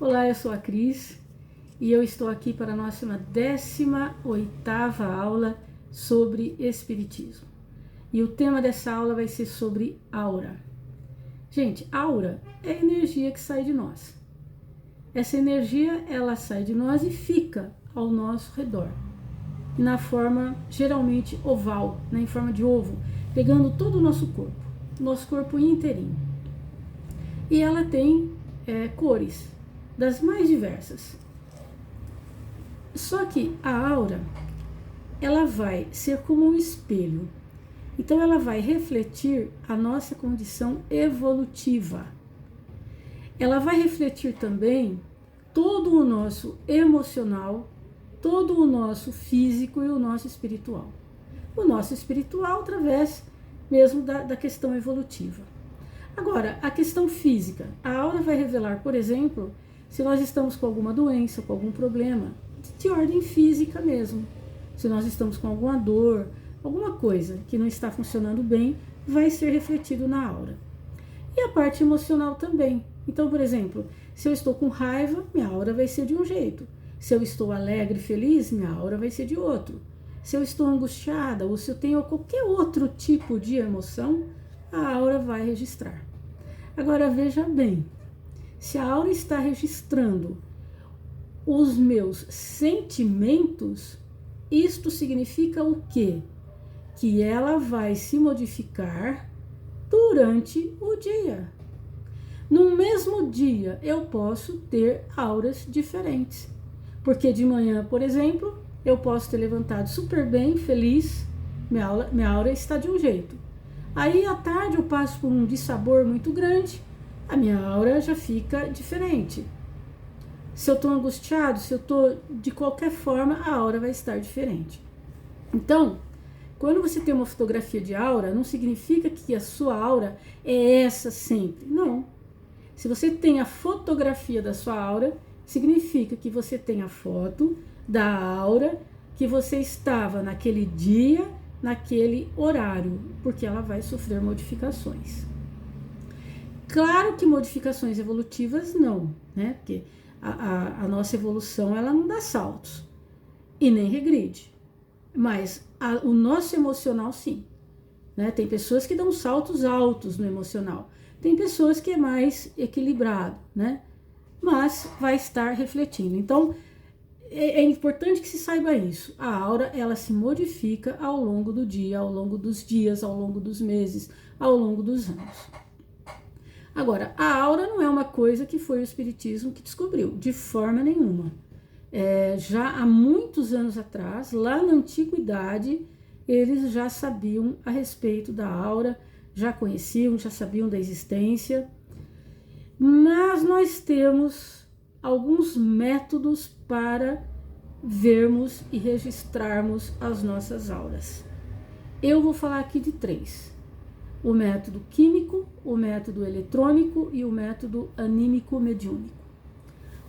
Olá, eu sou a Cris e eu estou aqui para a nossa 18ª aula sobre Espiritismo. E o tema dessa aula vai ser sobre aura. Gente, aura é a energia que sai de nós. Essa energia, ela sai de nós e fica ao nosso redor. E na forma, geralmente, oval, né, em forma de ovo, pegando todo o nosso corpo inteirinho. E ela tem cores das mais diversas. Só que a aura, ela vai ser como um espelho. Então ela vai refletir a nossa condição evolutiva. Ela vai refletir também todo o nosso emocional, todo o nosso físico e o nosso espiritual. O nosso espiritual através mesmo da questão evolutiva. Agora, a questão física. A aura vai revelar, por exemplo, se nós estamos com alguma doença, com algum problema, de ordem física mesmo. Se nós estamos com alguma dor, alguma coisa que não está funcionando bem, vai ser refletido na aura. E a parte emocional também. Então, por exemplo, se eu estou com raiva, minha aura vai ser de um jeito. Se eu estou alegre e feliz, minha aura vai ser de outro. Se eu estou angustiada ou se eu tenho qualquer outro tipo de emoção, a aura vai registrar. Agora veja bem, se a aura está registrando os meus sentimentos, isto significa o quê? Que ela vai se modificar durante o dia. No mesmo dia eu posso ter auras diferentes, porque de manhã, por exemplo, eu posso ter levantado super bem, feliz, minha aura está de um jeito. Aí à tarde eu passo por um dissabor muito grande, a minha aura já fica diferente. Se eu estou angustiado, se eu estou de qualquer forma, a aura vai estar diferente. Então, quando você tem uma fotografia de aura, não significa que a sua aura é essa sempre. Não. Se você tem a fotografia da sua aura, significa que você tem a foto da aura que você estava naquele dia, naquele horário, porque ela vai sofrer modificações. Claro que modificações evolutivas não, né? Porque a nossa evolução, ela não dá saltos e nem regride, mas o nosso emocional sim, né? Tem pessoas que dão saltos altos no emocional, tem pessoas que é mais equilibrado, né? Mas vai estar refletindo. Então, é importante que se saiba isso. A aura, ela se modifica ao longo do dia, ao longo dos dias, ao longo dos meses, ao longo dos anos. Agora, a aura não é uma coisa que foi o Espiritismo que descobriu, de forma nenhuma. Já há muitos anos atrás, lá na Antiguidade, eles já sabiam a respeito da aura, já conheciam, já sabiam da existência. Mas nós temos alguns métodos para vermos e registrarmos as nossas auras. Eu vou falar aqui de 3. O método químico, o método eletrônico e o método anímico-mediúnico.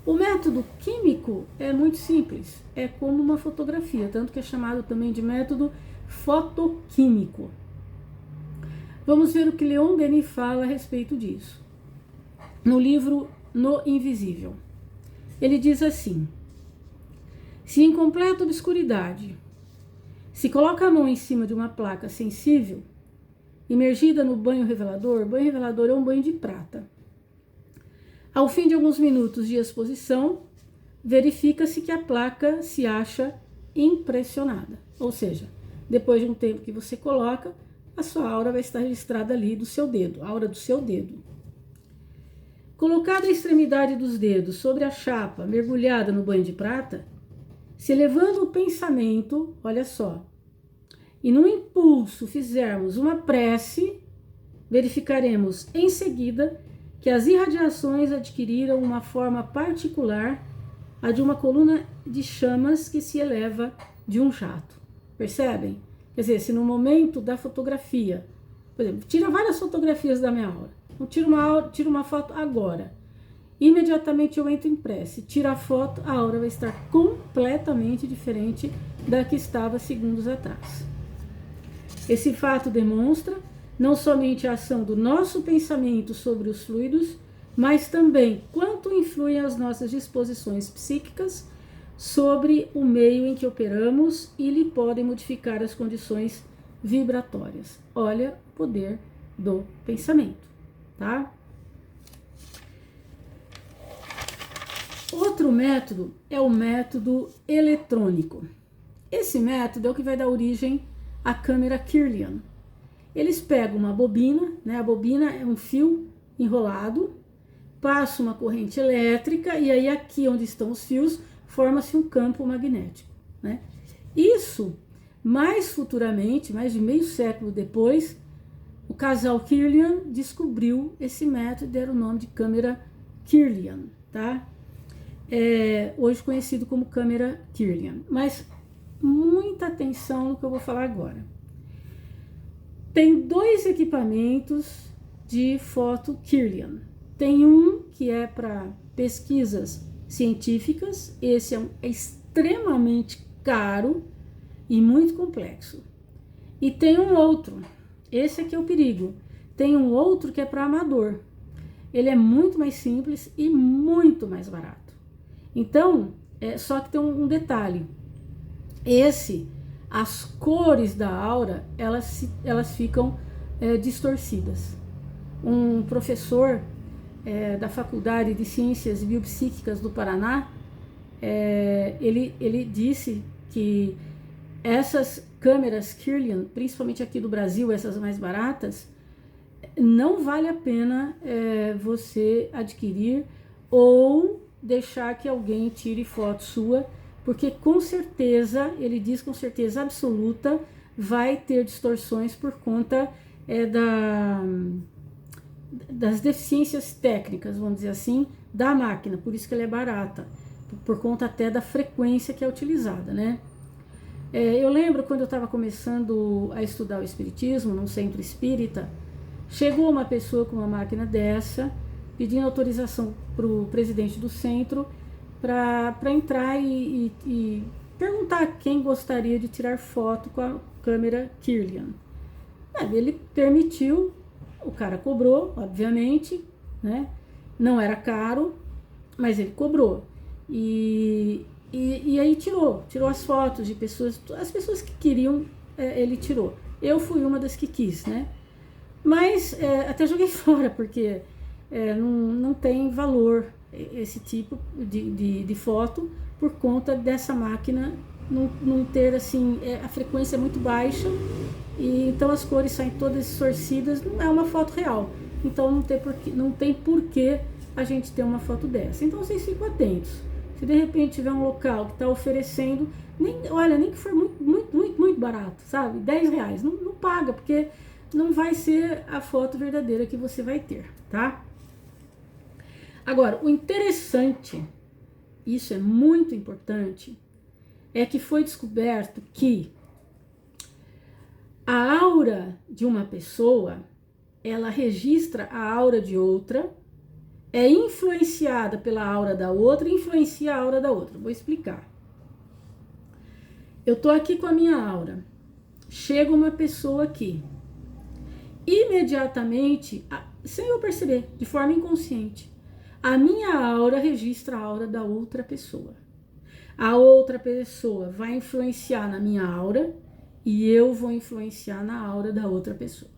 O método químico é muito simples, é como uma fotografia, tanto que é chamado também de método fotoquímico. Vamos ver o que Leon Denis fala a respeito disso. No livro No Invisível. Ele diz assim: se em completa obscuridade se coloca a mão em cima de uma placa sensível, imergida no banho revelador é um banho de prata. Ao fim de alguns minutos de exposição, verifica-se que a placa se acha impressionada. Ou seja, depois de um tempo que você coloca, a sua aura vai estar registrada ali do seu dedo, a aura do seu dedo. Colocada a extremidade dos dedos sobre a chapa mergulhada no banho de prata, se elevando o pensamento, olha só, e num impulso fizermos uma prece, verificaremos em seguida que as irradiações adquiriram uma forma particular, a de uma coluna de chamas que se eleva de um jato. Percebem? Quer dizer, se no momento da fotografia, por exemplo, tira várias fotografias da minha aura, então tiro uma foto agora, imediatamente eu entro em prece, tiro a foto, a aura vai estar completamente diferente da que estava segundos atrás. Esse fato demonstra não somente a ação do nosso pensamento sobre os fluidos, mas também quanto influem as nossas disposições psíquicas sobre o meio em que operamos e lhe podem modificar as condições vibratórias. Olha o poder do pensamento, tá? Outro método é o método eletrônico. Esse método é o que vai dar origem à câmera Kirlian. Eles pegam uma bobina, né? A bobina é um fio enrolado, passa uma corrente elétrica e aí aqui onde estão os fios forma-se um campo magnético, né? Isso, mais futuramente, mais de meio século depois, o casal Kirlian descobriu esse método e deram o nome de câmera Kirlian, tá? Hoje conhecido como câmera Kirlian. Mas muita atenção no que eu vou falar agora. Tem dois equipamentos de foto Kirlian. Tem um que é para pesquisas científicas, esse é extremamente caro e muito complexo. E tem um outro, esse aqui é o perigo. Tem um outro que é para amador. Ele é muito mais simples e muito mais barato. Então, só que tem um detalhe. As cores da aura, elas ficam distorcidas. Um professor da Faculdade de Ciências Biopsíquicas do Paraná, ele disse que essas câmeras Kirlian, principalmente aqui do Brasil, essas mais baratas, não vale a pena você adquirir ou deixar que alguém tire foto sua, porque com certeza, ele diz com certeza absoluta, vai ter distorções por conta das deficiências técnicas, vamos dizer assim, da máquina, por isso que ela é barata, por conta até da frequência que é utilizada, né? Eu lembro quando eu estava começando a estudar o espiritismo, num centro espírita, chegou uma pessoa com uma máquina dessa, pedindo autorização para o presidente do centro para entrar e perguntar quem gostaria de tirar foto com a câmera Kirlian. Ele permitiu, o cara cobrou, obviamente, né? Não era caro, mas ele cobrou. E aí tirou as fotos de pessoas, as pessoas que queriam, ele tirou. Eu fui uma das que quis, né? Mas até joguei fora, porque não tem valor esse tipo de foto por conta dessa máquina não ter assim, a frequência é muito baixa e então as cores saem todas distorcidas, não é uma foto real, então não tem porquê a gente ter uma foto dessa. Então vocês ficam atentos, se de repente tiver um local que está oferecendo, nem que for muito barato, sabe, R$10, não paga, porque não vai ser a foto verdadeira que você vai ter, tá? Agora, o interessante, isso é muito importante, é que foi descoberto que a aura de uma pessoa, ela registra a aura de outra, é influenciada pela aura da outra e influencia a aura da outra. Vou explicar. Eu tô aqui com a minha aura, chega uma pessoa aqui, imediatamente, sem eu perceber, de forma inconsciente, a minha aura registra a aura da outra pessoa. A outra pessoa vai influenciar na minha aura e eu vou influenciar na aura da outra pessoa.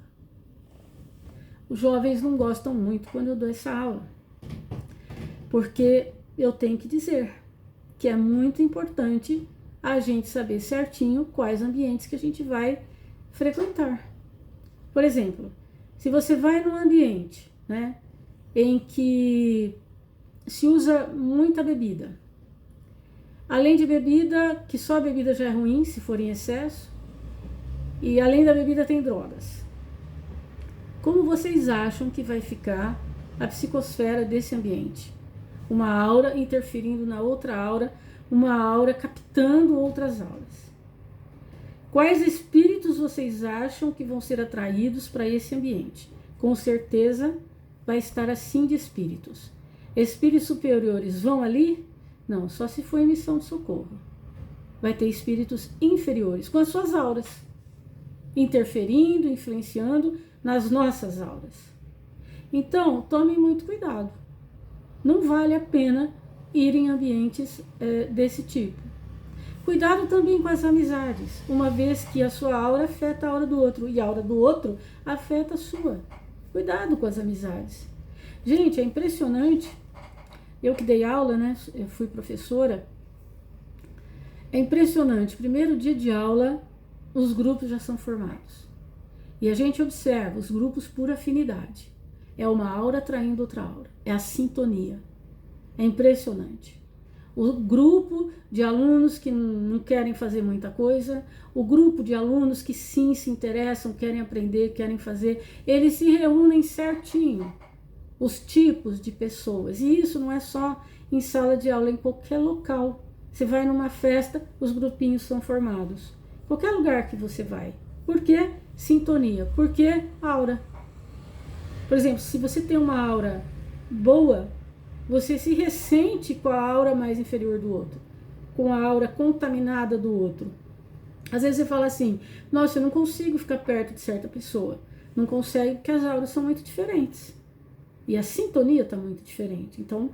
Os jovens não gostam muito quando eu dou essa aula, porque eu tenho que dizer que é muito importante a gente saber certinho quais ambientes que a gente vai frequentar. Por exemplo, se você vai num ambiente, né, em que se usa muita bebida, além de bebida, que só a bebida já é ruim se for em excesso, e além da bebida tem drogas. Como vocês acham que vai ficar a psicosfera desse ambiente? Uma aura interferindo na outra aura, uma aura captando outras auras. Quais espíritos vocês acham que vão ser atraídos para esse ambiente? Com certeza vai estar assim de espíritos. Espíritos superiores vão ali? Não, só se for em missão de socorro. Vai ter espíritos inferiores com as suas auras, interferindo, influenciando nas nossas auras. Então, tomem muito cuidado, não vale a pena ir em ambientes desse tipo. Cuidado também com as amizades, uma vez que a sua aura afeta a aura do outro e a aura do outro afeta a sua. Cuidado com as amizades. Gente, é impressionante. Eu que dei aula, né? Eu fui professora. É impressionante. Primeiro dia de aula, os grupos já são formados. E a gente observa os grupos por afinidade. É uma aura atraindo outra aura. É a sintonia. É impressionante. O grupo de alunos que não querem fazer muita coisa, o grupo de alunos que sim se interessam, querem aprender, querem fazer, eles se reúnem certinho. Os tipos de pessoas. E isso não é só em sala de aula, em qualquer local. Você vai numa festa, os grupinhos são formados. Qualquer lugar que você vai. Por quê? Sintonia. Por quê? Aura. Por exemplo, se você tem uma aura boa, você se ressente com a aura mais inferior do outro, com a aura contaminada do outro. Às vezes você fala assim, nossa, eu não consigo ficar perto de certa pessoa. Não consegue porque as auras são muito diferentes. E a sintonia está muito diferente. Então,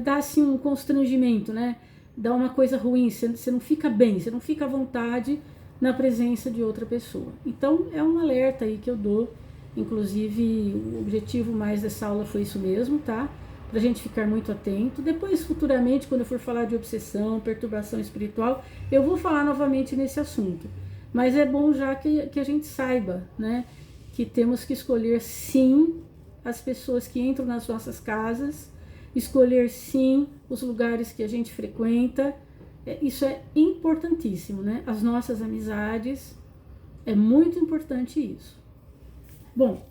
dá assim um constrangimento, né? Dá uma coisa ruim, você não fica bem, você não fica à vontade na presença de outra pessoa. Então, é um alerta aí que eu dou. Inclusive, o objetivo mais dessa aula foi isso mesmo, tá? Pra gente ficar muito atento. Depois, futuramente, quando eu for falar de obsessão, perturbação espiritual, eu vou falar novamente nesse assunto. Mas é bom já que a gente saiba, né? Que temos que escolher, sim, as pessoas que entram nas nossas casas, escolher, sim, os lugares que a gente frequenta. Isso é importantíssimo, né? As nossas amizades, é muito importante isso. Bom,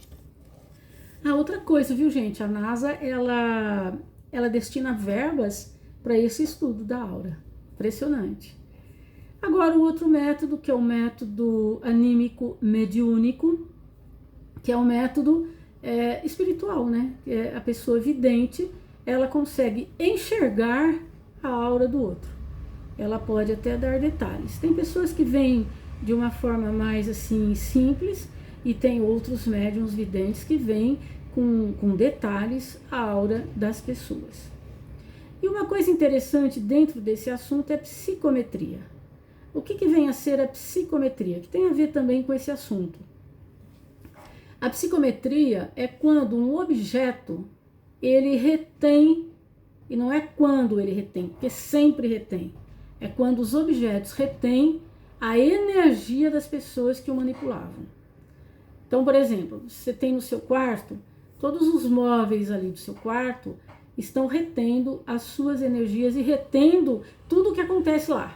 a outra coisa, viu, gente? A NASA, ela destina verbas para esse estudo da aura. Impressionante. Agora, o outro método, que é o método anímico mediúnico, que é o método espiritual, né? A pessoa vidente, ela consegue enxergar a aura do outro. Ela pode até dar detalhes. Tem pessoas que veem de uma forma mais assim simples, e tem outros médiuns videntes que veem com detalhes a aura das pessoas. E uma coisa interessante dentro desse assunto é a psicometria. O que vem a ser a psicometria? Que tem a ver também com esse assunto. A psicometria é quando um objeto, ele retém, e não é quando ele retém, porque sempre retém. É quando os objetos retêm a energia das pessoas que o manipulavam. Então, por exemplo, você tem no seu quarto, todos os móveis ali do seu quarto estão retendo as suas energias e retendo tudo o que acontece lá.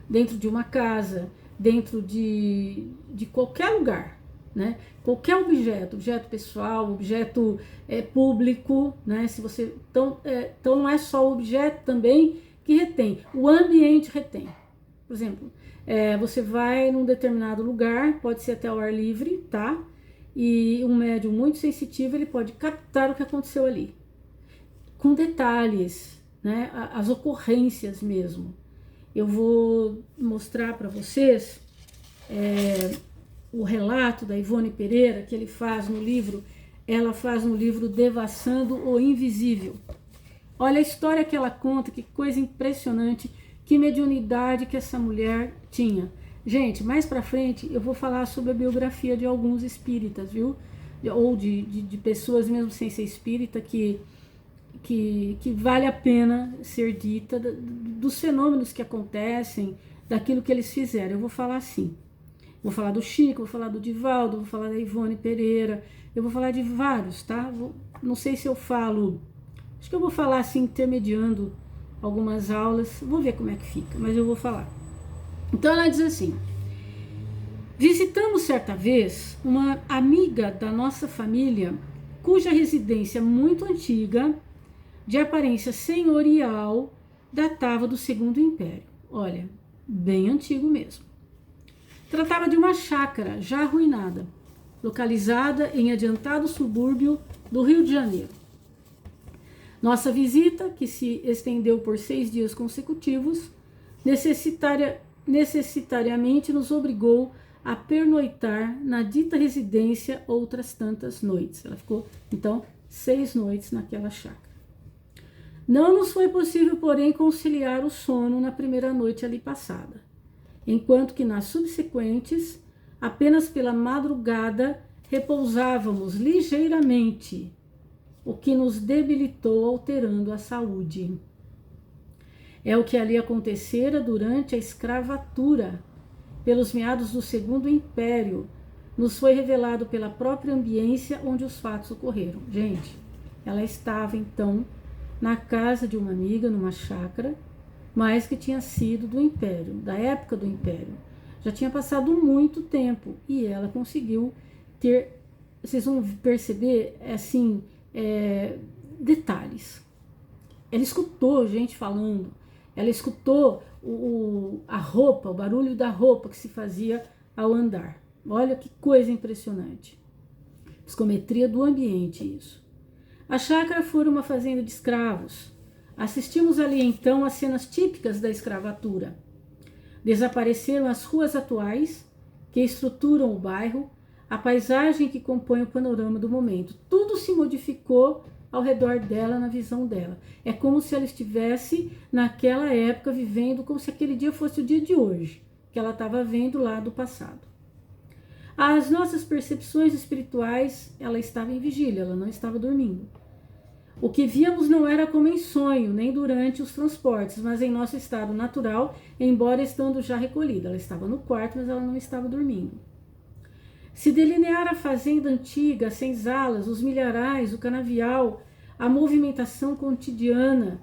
Dentro de uma casa, dentro de qualquer lugar, né? Qualquer objeto pessoal, objeto público, né? Se você, então não é só o objeto também que retém, o ambiente retém. Por exemplo, você vai num determinado lugar, pode ser até ao ar livre, tá? E um médium muito sensitivo, ele pode captar o que aconteceu ali. Com detalhes, né? As ocorrências mesmo. Eu vou mostrar para vocês o relato da Ivone Pereira, que ela faz no livro Devassando o Invisível. Olha a história que ela conta, que coisa impressionante, que mediunidade que essa mulher tinha. Gente, mais pra frente eu vou falar sobre a biografia de alguns espíritas, viu? Ou de pessoas mesmo sem ser espírita que vale a pena ser dita, dos fenômenos que acontecem, daquilo que eles fizeram. Eu vou falar assim. Vou falar do Chico, vou falar do Divaldo, vou falar da Ivone Pereira, eu vou falar de vários, tá? Não sei se eu falo, acho que eu vou falar assim, intermediando algumas aulas, vou ver como é que fica, mas eu vou falar. Então ela diz assim: visitamos certa vez uma amiga da nossa família, cuja residência muito antiga, de aparência senhorial, datava do Segundo Império. Olha, bem antigo mesmo. Tratava de uma chácara já arruinada, localizada em adiantado subúrbio do Rio de Janeiro. Nossa visita, que se estendeu por 6 dias consecutivos, necessariamente nos obrigou a pernoitar na dita residência outras tantas noites. Ela ficou, então, 6 noites naquela chácara. Não nos foi possível, porém, conciliar o sono na primeira noite ali passada, enquanto que nas subsequentes, apenas pela madrugada, repousávamos ligeiramente, o que nos debilitou, alterando a saúde. É o que ali acontecera durante a escravatura, pelos meados do Segundo Império, nos foi revelado pela própria ambiência onde os fatos ocorreram. Gente, ela estava então na casa de uma amiga, numa chácara, mas que tinha sido do Império, da época do Império. Já tinha passado muito tempo e ela conseguiu ter, vocês vão perceber, assim, detalhes. Ela escutou gente falando, ela escutou a roupa, o barulho da roupa que se fazia ao andar. Olha que coisa impressionante. Psicometria do ambiente, isso. A chácara fora uma fazenda de escravos. Assistimos ali então às cenas típicas da escravatura. Desapareceram as ruas atuais que estruturam o bairro, a paisagem que compõe o panorama do momento. Tudo se modificou ao redor dela, na visão dela. É como se ela estivesse naquela época vivendo como se aquele dia fosse o dia de hoje, que ela estava vendo lá do passado. As nossas percepções espirituais, ela estava em vigília, ela não estava dormindo. O que víamos não era como em sonho, nem durante os transportes, mas em nosso estado natural, embora estando já recolhida. Ela estava no quarto, mas ela não estava dormindo. Se delinear a fazenda antiga, as senzalas, os milharais, o canavial, a movimentação cotidiana,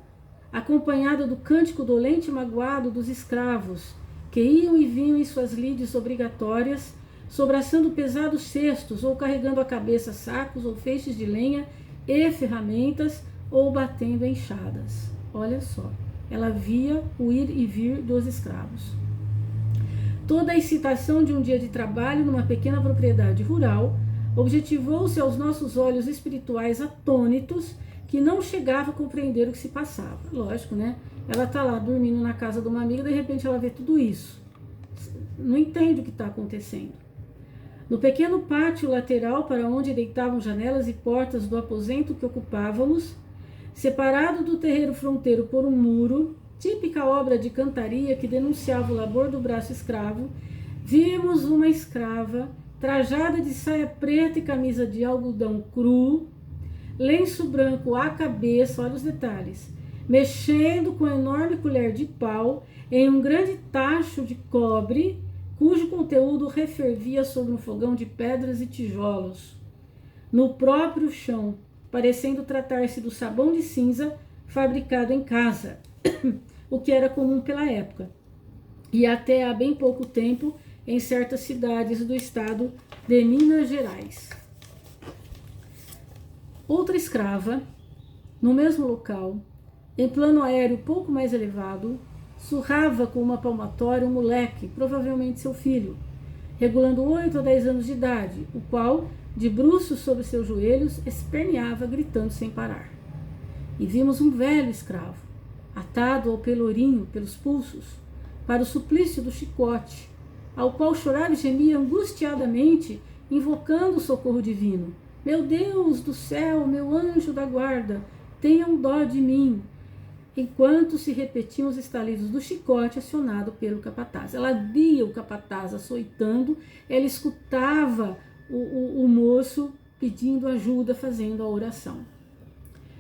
acompanhada do cântico dolente e magoado dos escravos, que iam e vinham em suas lides obrigatórias, sobraçando pesados cestos ou carregando à cabeça sacos ou feixes de lenha e ferramentas ou batendo enxadas. Olha só, ela via o ir e vir dos escravos. Toda a excitação de um dia de trabalho numa pequena propriedade rural objetivou-se aos nossos olhos espirituais atônitos que não chegava a compreender o que se passava. Lógico, né? Ela está lá dormindo na casa de uma amiga, de repente ela vê tudo isso. Não entende o que está acontecendo. No pequeno pátio lateral para onde deitavam janelas e portas do aposento que ocupávamos, separado do terreiro fronteiro por um muro, típica obra de cantaria que denunciava o labor do braço escravo, vimos uma escrava trajada de saia preta e camisa de algodão cru, lenço branco à cabeça, olha os detalhes, mexendo com enorme colher de pau em um grande tacho de cobre, cujo conteúdo refervia sobre um fogão de pedras e tijolos, no próprio chão, parecendo tratar-se do sabão de cinza fabricado em casa, o que era comum pela época, e até há bem pouco tempo em certas cidades do estado de Minas Gerais. Outra escrava, no mesmo local, em plano aéreo pouco mais elevado, surrava com uma palmatória um moleque, provavelmente seu filho, regulando 8 a 10 anos de idade, o qual, de bruços sobre seus joelhos, esperneava, gritando sem parar. E vimos um velho escravo, atado ao pelourinho pelos pulsos, para o suplício do chicote, ao qual chorava e gemia angustiadamente, invocando o socorro divino. Meu Deus do céu, meu anjo da guarda, tenham dó de mim, enquanto se repetiam os estalidos do chicote acionado pelo capataz. Ela via o capataz açoitando, ela escutava o moço pedindo ajuda, fazendo a oração.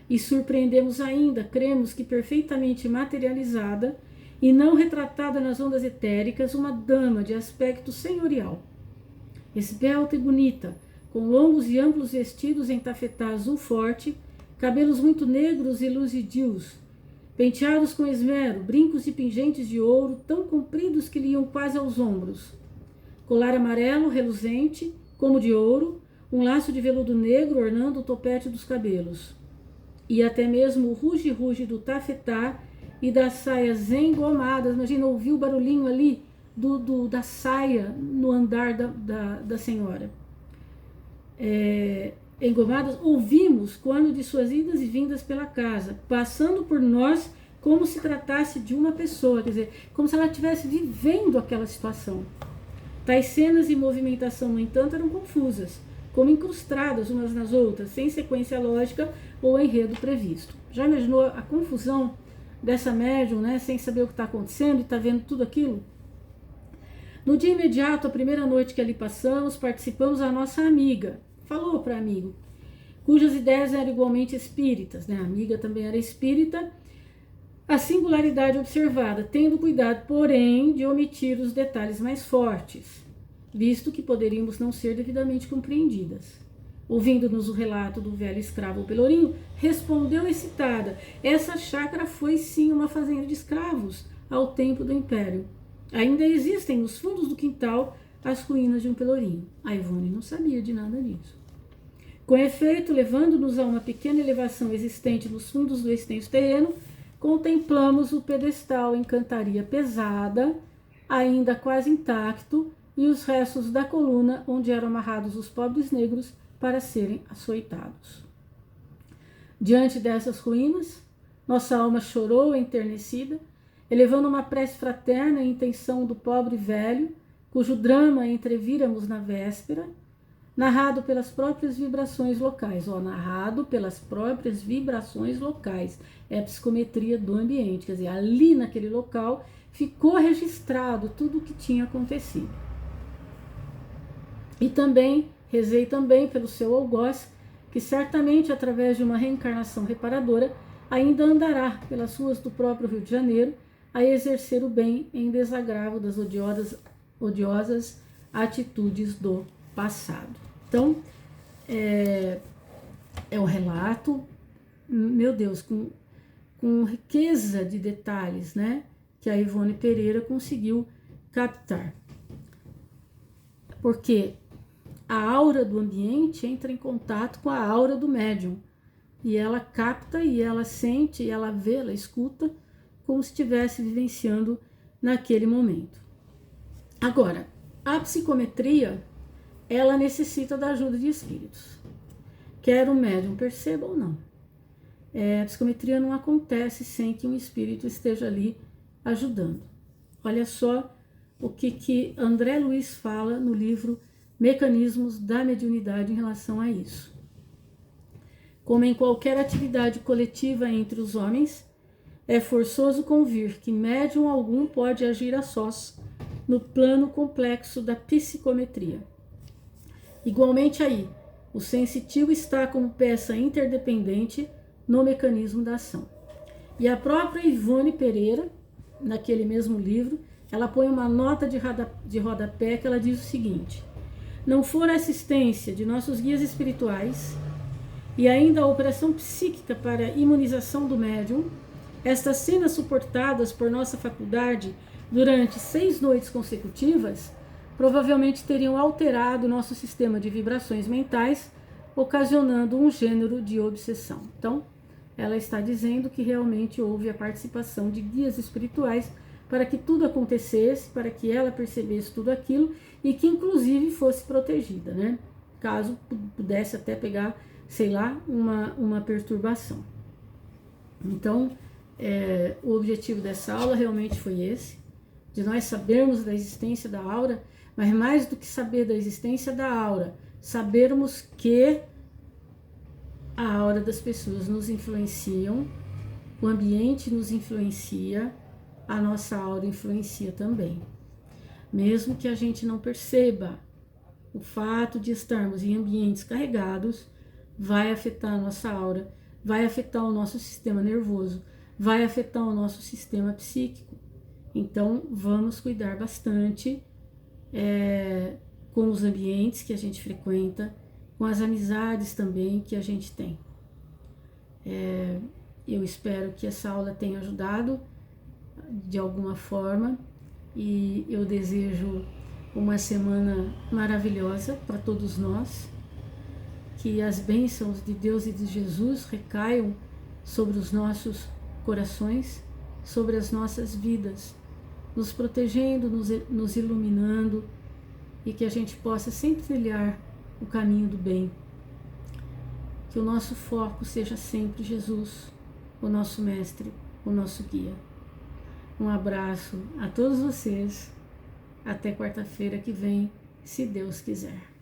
E surpreendemos ainda, cremos que perfeitamente materializada e não retratada nas ondas etéricas, uma dama de aspecto senhorial, esbelta e bonita, com longos e amplos vestidos em tafetá azul forte, cabelos muito negros e luzidios, penteados com esmero, brincos e pingentes de ouro tão compridos que lhe iam quase aos ombros, colar amarelo reluzente, como de ouro, um laço de veludo negro ornando o topete dos cabelos, e até mesmo o ruge-ruge do tafetá e das saias engomadas. Imagina, ouvir o barulhinho ali da saia no andar da senhora. Engomadas, ouvimos quando de suas idas e vindas pela casa, passando por nós como se tratasse de uma pessoa, quer dizer, como se ela estivesse vivendo aquela situação. Tais cenas e movimentação, no entanto, eram confusas, como incrustadas umas nas outras, sem sequência lógica ou enredo previsto. Já imaginou a confusão dessa médium, né, sem saber o que está acontecendo e está vendo tudo aquilo? No dia imediato, a primeira noite que ali passamos, participamos a nossa amiga, falou para amigo, cujas ideias eram igualmente espíritas, né? A amiga também era espírita. A singularidade observada, tendo cuidado, porém, de omitir os detalhes mais fortes, visto que poderíamos não ser devidamente compreendidas. Ouvindo-nos o relato do velho escravo Pelourinho, respondeu excitada: essa chácara foi sim uma fazenda de escravos ao tempo do Império. Ainda existem nos fundos do quintal as ruínas de um Pelourinho. A Ivone não sabia de nada disso. Com efeito, levando-nos a uma pequena elevação existente nos fundos do extenso terreno, contemplamos o pedestal em cantaria pesada, ainda quase intacto, e os restos da coluna onde eram amarrados os pobres negros para serem açoitados. Diante dessas ruínas, nossa alma chorou enternecida, elevando uma prece fraterna em intenção do pobre velho, cujo drama entrevíramos na véspera, narrado pelas próprias vibrações locais. Narrado pelas próprias vibrações locais. É a psicometria do ambiente. Quer dizer, ali naquele local ficou registrado tudo o que tinha acontecido. E também, rezei também pelo seu algoz, que certamente através de uma reencarnação reparadora, ainda andará pelas ruas do próprio Rio de Janeiro a exercer o bem em desagravo das odiosas atitudes do passado. Então, é um relato, meu Deus, com riqueza de detalhes, né, que a Ivone Pereira conseguiu captar. Porque a aura do ambiente entra em contato com a aura do médium, e ela capta, e ela sente, e ela vê, ela escuta, como se estivesse vivenciando naquele momento. Agora, a psicometria, ela necessita da ajuda de espíritos, quer o médium perceba ou não. A psicometria não acontece sem que um espírito esteja ali ajudando. Olha só o que André Luiz fala no livro Mecanismos da Mediunidade em relação a isso. Como em qualquer atividade coletiva entre os homens, é forçoso convir que médium algum pode agir a sós no plano complexo da psicometria. Igualmente aí, o sensitivo está como peça interdependente no mecanismo da ação. E a própria Ivone Pereira, naquele mesmo livro, ela põe uma nota de rodapé que ela diz o seguinte: não for a assistência de nossos guias espirituais e ainda a operação psíquica para imunização do médium, estas cenas suportadas por nossa faculdade durante 6 noites consecutivas, provavelmente teriam alterado nosso sistema de vibrações mentais, ocasionando um gênero de obsessão. Então, ela está dizendo que realmente houve a participação de guias espirituais para que tudo acontecesse, para que ela percebesse tudo aquilo e que inclusive fosse protegida, né? Caso pudesse até pegar, sei lá, uma perturbação. Então, o objetivo dessa aula realmente foi esse, de nós sabermos da existência da aura, mas mais do que saber da existência da aura, sabermos que a aura das pessoas nos influenciam, o ambiente nos influencia, a nossa aura influencia também. Mesmo que a gente não perceba, o fato de estarmos em ambientes carregados vai afetar a nossa aura, vai afetar o nosso sistema nervoso, vai afetar o nosso sistema psíquico. Então, vamos cuidar bastante com os ambientes que a gente frequenta, com as amizades também que a gente tem. Eu espero que essa aula tenha ajudado de alguma forma e eu desejo uma semana maravilhosa para todos nós, que as bênçãos de Deus e de Jesus recaiam sobre os nossos corações, sobre as nossas vidas, nos protegendo, nos iluminando e que a gente possa sempre trilhar o caminho do bem. Que o nosso foco seja sempre Jesus, o nosso mestre, o nosso guia. Um abraço a todos vocês. Até quarta-feira que vem, se Deus quiser.